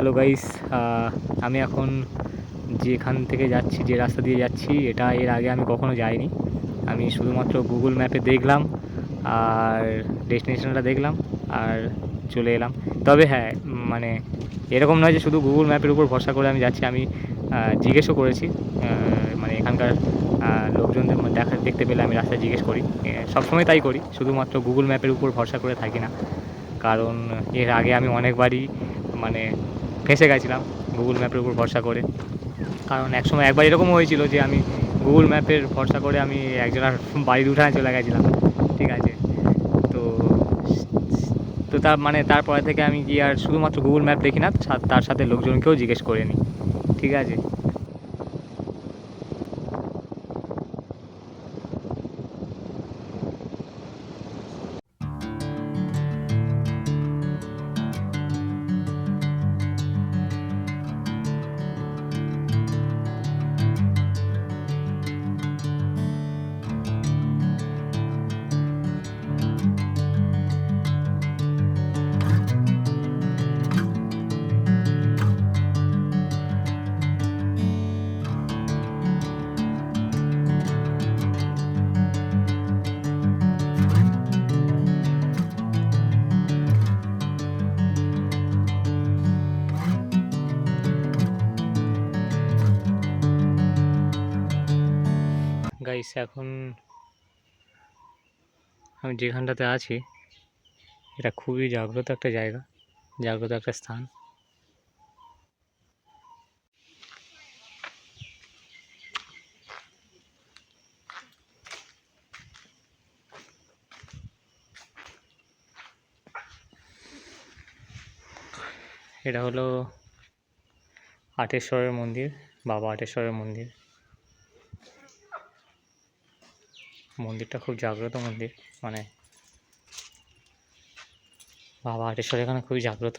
Hello guys, আমি এখন যেখান থেকে যাচ্ছি, যে রাস্তা দিয়ে যাচ্ছি, এটা এর আগে আমি কখনো যাইনি। আমি শুধুমাত্র গুগল ম্যাপে দেখলাম আর ডেস্টিনেশনটা দেখলাম আর চলে এলাম। তবে হ্যাঁ, মানে এরকম নয় যে শুধু গুগল ম্যাপের উপর ভরসা করে আমি যাচ্ছি। আমি জিজ্ঞেসও করেছি, মানে এখানকার লোকজনদের দেখতে পেলে আমি রাস্তায় জিজ্ঞেস করি। সবসময় তাই করি, শুধুমাত্র গুগল ম্যাপের উপর ভরসা করে থাকি না। কারণ এর আগে আমি অনেকবারই মানে ফেঁসে গেছিলাম গুগল ম্যাপের উপর ভরসা করে। কারণ একসময় একবার এরকমও হয়েছিল যে আমি গুগল ম্যাপের ভরসা করে আমি একজনের বাড়ির উঠানে চলে গেছিলাম, ঠিক আছে। তো তো তারপরে থেকে আমি কি আর শুধুমাত্র গুগল ম্যাপ দেখি না, তার সাথে লোকজনকেও জিজ্ঞেস করে নিই, ঠিক আছে। গাইস, এখন আমি যেখানটাতে আছি এটা খুবই জাগ্রত একটা জায়গা, জাগ্রত একটা স্থান। এটা হলো আটেশ্বরের মন্দির, বাবা আটেশ্বরের মন্দির। মন্দিরটা খুব জাগ্রত মন্দির, মানে বাবা আটেশ্বর এখানে খুবই জাগ্রত।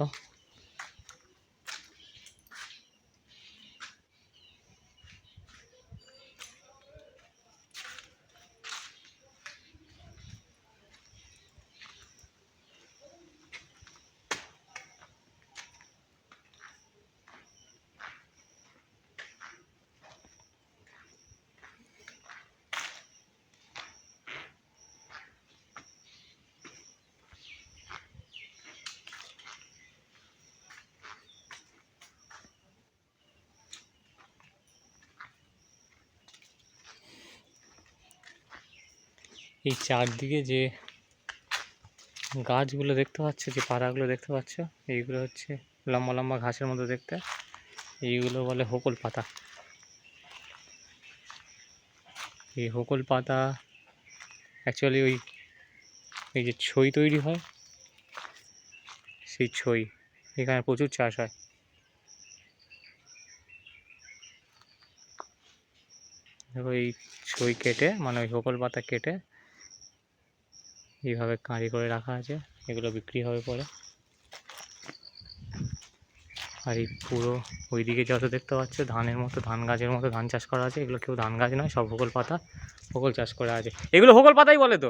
এই চারদিকে যে গাছগুলো দেখতে পাচ্ছ, যে পাড়াগুলো দেখতে পাচ্ছ, এইগুলো হচ্ছে লম্বা লম্বা ঘাসের মতো দেখতে। এইগুলো বলে হোকল পাতা। এই হোকল পাতা অ্যাকচুয়ালি এই যে ছই তৈরি হয়, সেই ছই এখানে প্রচুর চাষ হয়। দেখো, এই ছই কেটে, মানে ওই হোকল পাতা কেটে এইভাবে কাঁড়ি করে রাখা আছে, এগুলো বিক্রি হবে পরে। আর এই পুরো ওইদিকে যত দেখতে পাচ্ছ ধানের মতো, ধান গাছের মতো ধান চাষ করা আছে, এগুলো কেউ ধান গাছ নয়, সব হোকল পাতা, হোকল চাষ করা আছে। এগুলো হোকল পাতাই বলে তো?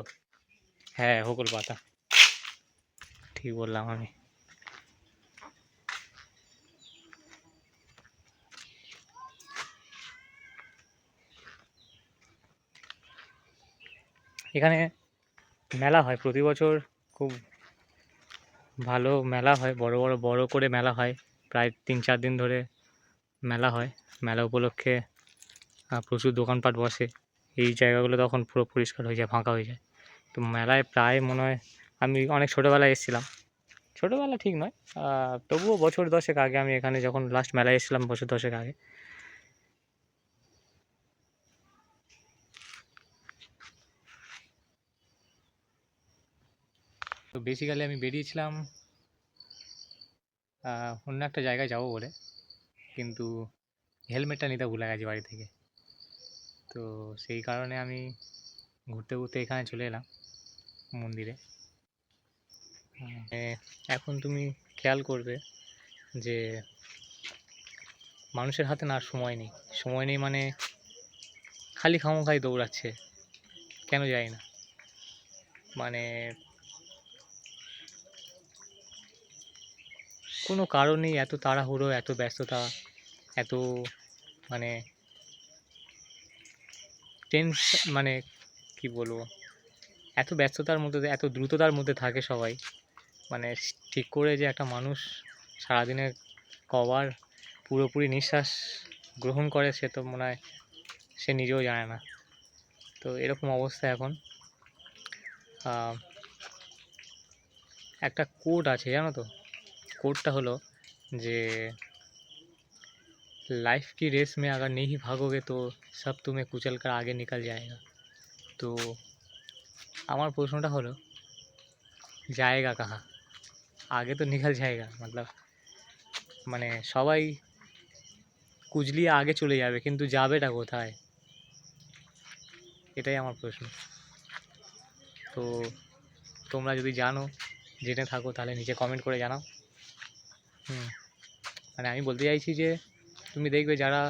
হ্যাঁ, হোকল পাতা, ঠিক বললাম আমি। এখানে মেলা হয় প্রতি বছর, খুব ভালো মেলা হয়, বড় করে মেলা হয়, প্রায় 3-4 দিন ধরে মেলা হয়। মেলা উপলক্ষে প্রচুর দোকানপাট বসে। এই জায়গাগুলো তখন পুরো পরিষ্কার হয়ে যায়, ফাঁকা হয়ে যায়। তো মেলায় প্রায় মনে হয়, আমি অনেক ছোটোবেলায় এসেছিলাম, ছোটোবেলা ঠিক নয়, তবুও বছর 10 আগে আমি এখানে যখন লাস্ট মেলায় এসেছিলাম, বছর 10 আগে। তো বেসিক্যালি আমি বেরিয়েছিলাম অন্য একটা জায়গায় যাবো বলে, কিন্তু হেলমেটটা নিতে ভুলে গেছি বাড়ি থেকে। তো সেই কারণে আমি ঘুরতে ঘুরতে এখানে চলে এলাম মন্দিরে। এখন তুমি খেয়াল করবে যে মানুষের হাতে না আর সময় নেই। সময় নেই মানে খালি খামোখাই দৌড়াচ্ছে, কেন জানি না। মানে কোনো কারণেই এত তাড়াহুড়ো, এত ব্যস্ততা, এত মানে মানে কি বলবো, এত ব্যস্ততার মধ্যে এত দ্রুততার মধ্যে থাকে সবাই, মানে ঠিক করে যে একটা মানুষ সারাদিনে কবার পুরোপুরি নিঃশ্বাস গ্রহণ করে সে তো মনে হয় সে নিজেও জানে না। তো এরকম অবস্থা এখন। একটা কোড আছে জানো তো, कोड हलो जे लाइफ की रेस में अगर नहीं भागोगे तो सब तुम्हें कुचल कर आगे निकल जाएगा। तो हमार प्रश्नटा हलो जाएगा कहाँ, आगे तो निकल जाएगा मतलब माने सबाई कुचलिए आगे चले जाबे किन्तु जाबेटा कोथाय, एटाई आमार प्रश्न। तो तोमरा यदि जानो जेने थाको ताहले नीचे कमेंट करे जानाओ। মানে আমি বলতে চাইছি যে তুমি দেখবে যারা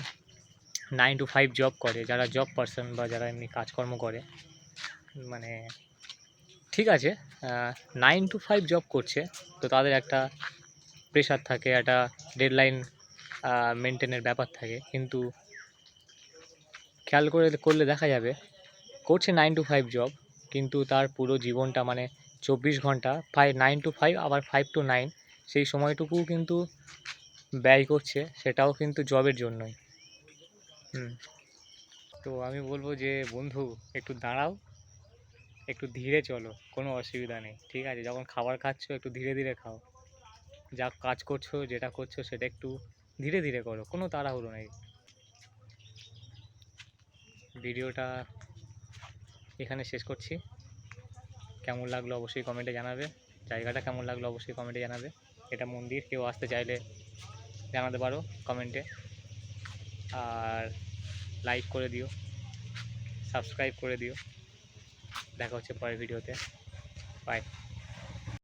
9 to 5 জব করে, যারা জব পারসন বা যারা এমনি কাজকর্ম করে, মানে ঠিক আছে 9 to 5 জব করছে তো তাদের একটা প্রেশার থাকে, একটা ডেডলাইন মেনটেনের ব্যাপার থাকে, কিন্তু খেয়াল করলে দেখা যাবে করছে 9 to 5 জব কিন্তু তার পুরো জীবনটা মানে 24 ঘন্টা 9 to 5 আবার 5 to 9 সেই সময়টুকুও কিন্তু ব্যয় করছে, সেটাও কিন্তু জবের জন্যই। তো আমি বলবো যে বন্ধু একটু দাঁড়াও, একটু ধীরে চলো, কোনো অসুবিধা নেই, ঠিক আছে? যখন খাবার খাচ্ছো একটু ধীরে ধীরে খাও, যা কাজ করছো যেটা করছো সেটা একটু ধীরে ধীরে করো, কোনো তাড়াহুড়ো নেই। ভিডিওটা এখানে শেষ করছি। কেমন লাগলো অবশ্যই কমেন্টে জানাবে, জায়গাটা কেমন লাগলো অবশ্যই কমেন্টে জানাবে। এটা মন্দির, কেউ আসতে চাইলে জানাতে পারো কমেন্টে, আর লাইক করে দিও, সাবস্ক্রাইব করে দিও। দেখা হচ্ছে পরের ভিডিওতে, বাই।